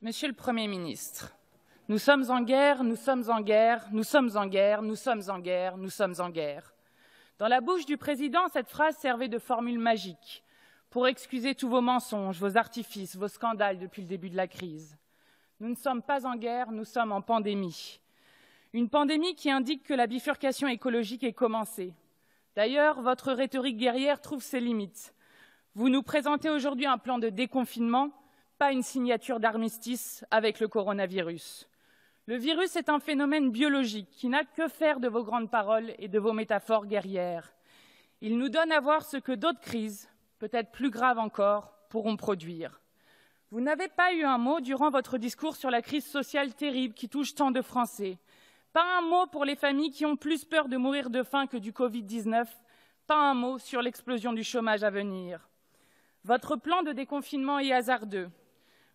Monsieur le Premier ministre, nous sommes en guerre, nous sommes en guerre, nous sommes en guerre, nous sommes en guerre, nous sommes en guerre. Dans la bouche du président, cette phrase servait de formule magique pour excuser tous vos mensonges, vos artifices, vos scandales depuis le début de la crise. Nous ne sommes pas en guerre, nous sommes en pandémie. Une pandémie qui indique que la bifurcation écologique est commencée. D'ailleurs, votre rhétorique guerrière trouve ses limites. Vous nous présentez aujourd'hui un plan de déconfinement, pas une signature d'armistice avec le coronavirus. Le virus est un phénomène biologique qui n'a que faire de vos grandes paroles et de vos métaphores guerrières. Il nous donne à voir ce que d'autres crises, peut-être plus graves encore, pourront produire. Vous n'avez pas eu un mot durant votre discours sur la crise sociale terrible qui touche tant de Français. Pas un mot pour les familles qui ont plus peur de mourir de faim que du Covid-19. Pas un mot sur l'explosion du chômage à venir. Votre plan de déconfinement est hasardeux.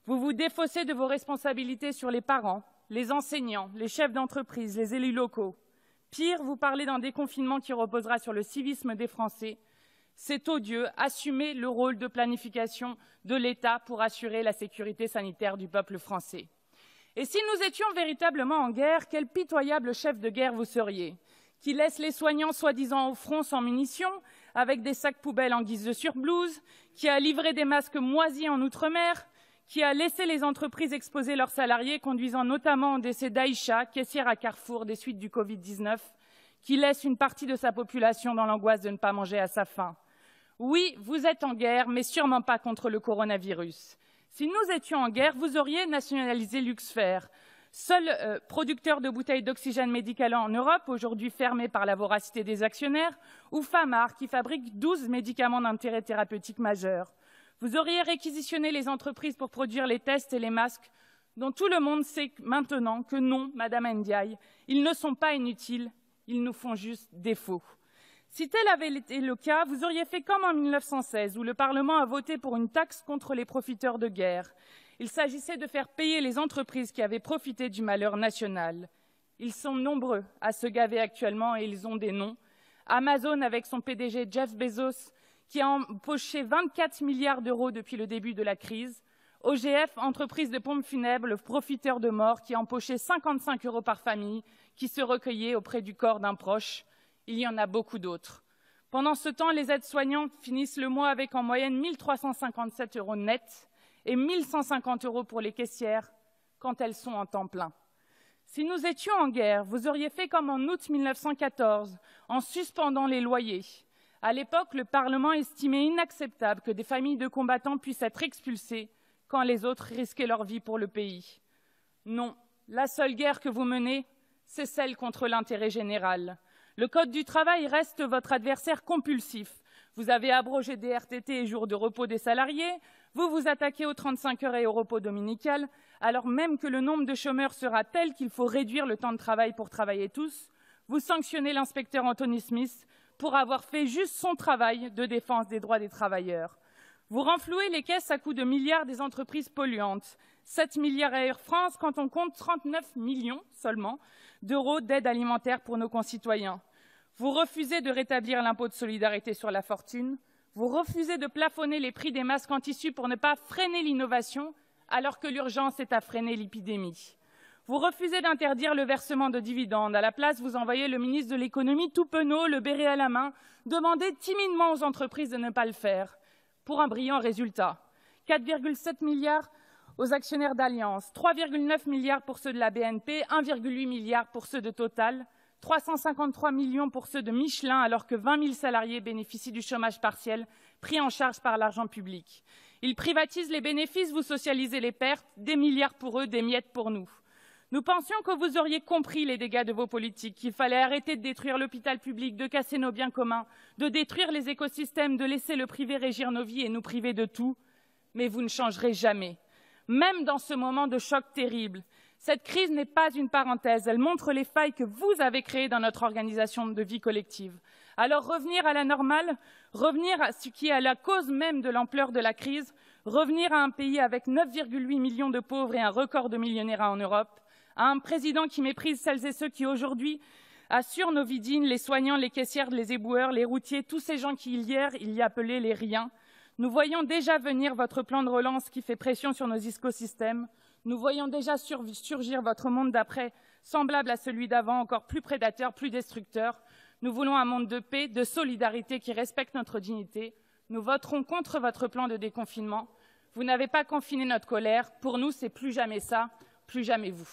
Vous vous défaussez de vos responsabilités sur les parents, les enseignants, les chefs d'entreprise, les élus locaux. Pire, vous parlez d'un déconfinement qui reposera sur le civisme des Français. C'est odieux, assumez le rôle de planification de l'État pour assurer la sécurité sanitaire du peuple français. Et si nous étions véritablement en guerre, quel pitoyable chef de guerre vous seriez, qui laisse les soignants soi-disant au front sans munitions, avec des sacs poubelles en guise de surblouse, qui a livré des masques moisis en Outre-mer, qui a laissé les entreprises exposer leurs salariés, conduisant notamment au décès d'Aïcha, caissière à Carrefour des suites du Covid-19, qui laisse une partie de sa population dans l'angoisse de ne pas manger à sa faim. Oui, vous êtes en guerre, mais sûrement pas contre le coronavirus. Si nous étions en guerre, vous auriez nationalisé Luxfer, seul producteur de bouteilles d'oxygène médical en Europe, aujourd'hui fermé par la voracité des actionnaires, ou Famar, qui fabrique 12 médicaments d'intérêt thérapeutique majeur. Vous auriez réquisitionné les entreprises pour produire les tests et les masques, dont tout le monde sait maintenant que non, Madame Ndiaye, ils ne sont pas inutiles, ils nous font juste défaut. Si tel avait été le cas, vous auriez fait comme en 1916, où le Parlement a voté pour une taxe contre les profiteurs de guerre. Il s'agissait de faire payer les entreprises qui avaient profité du malheur national. Ils sont nombreux à se gaver actuellement et ils ont des noms. Amazon avec son PDG Jeff Bezos, qui a empoché 24 milliards d'euros depuis le début de la crise. OGF, entreprise de pompes funèbres, le profiteur de mort, qui a empoché 55 € par famille, qui se recueillait auprès du corps d'un proche. Il y en a beaucoup d'autres. Pendant ce temps, les aides-soignantes finissent le mois avec en moyenne 1 357 € net et 1 150 € pour les caissières quand elles sont en temps plein. Si nous étions en guerre, vous auriez fait comme en août 1914, en suspendant les loyers. À l'époque, le Parlement estimait inacceptable que des familles de combattants puissent être expulsées quand les autres risquaient leur vie pour le pays. Non, la seule guerre que vous menez, c'est celle contre l'intérêt général. Le Code du travail reste votre adversaire compulsif. Vous avez abrogé des RTT et jours de repos des salariés, vous vous attaquez aux 35 heures et au repos dominical, alors même que le nombre de chômeurs sera tel qu'il faut réduire le temps de travail pour travailler tous. Vous sanctionnez l'inspecteur Anthony Smith pour avoir fait juste son travail de défense des droits des travailleurs. Vous renflouez les caisses à coups de milliards des entreprises polluantes. 7 milliards à Air France quand on compte 39 millions seulement d'euros d'aide alimentaire pour nos concitoyens. Vous refusez de rétablir l'impôt de solidarité sur la fortune. Vous refusez de plafonner les prix des masques en tissu pour ne pas freiner l'innovation, alors que l'urgence est à freiner l'épidémie. Vous refusez d'interdire le versement de dividendes. À la place, vous envoyez le ministre de l'économie tout penaud, le béret à la main, demander timidement aux entreprises de ne pas le faire, pour un brillant résultat. 4,7 milliards aux actionnaires d'Allianz, 3,9 milliards pour ceux de la BNP, 1,8 milliard pour ceux de Total, 353 millions pour ceux de Michelin, alors que 20 000 salariés bénéficient du chômage partiel pris en charge par l'argent public. Ils privatisent les bénéfices, vous socialisez les pertes, des milliards pour eux, des miettes pour nous. Nous pensions que vous auriez compris les dégâts de vos politiques, qu'il fallait arrêter de détruire l'hôpital public, de casser nos biens communs, de détruire les écosystèmes, de laisser le privé régir nos vies et nous priver de tout. Mais vous ne changerez jamais. Même dans ce moment de choc terrible, cette crise n'est pas une parenthèse, elle montre les failles que vous avez créées dans notre organisation de vie collective. Alors revenir à la normale, revenir à ce qui est à la cause même de l'ampleur de la crise, revenir à un pays avec 9,8 millions de pauvres et un record de millionnaires en Europe, à un président qui méprise celles et ceux qui aujourd'hui assurent nos vies dignes, les soignants, les caissières, les éboueurs, les routiers, tous ces gens qui hier il y appelait les riens. Nous voyons déjà venir votre plan de relance qui fait pression sur nos écosystèmes. Nous voyons déjà surgir votre monde d'après, semblable à celui d'avant, encore plus prédateur, plus destructeur. Nous voulons un monde de paix, de solidarité qui respecte notre dignité. Nous voterons contre votre plan de déconfinement. Vous n'avez pas confiné notre colère. Pour nous, c'est plus jamais ça, plus jamais vous.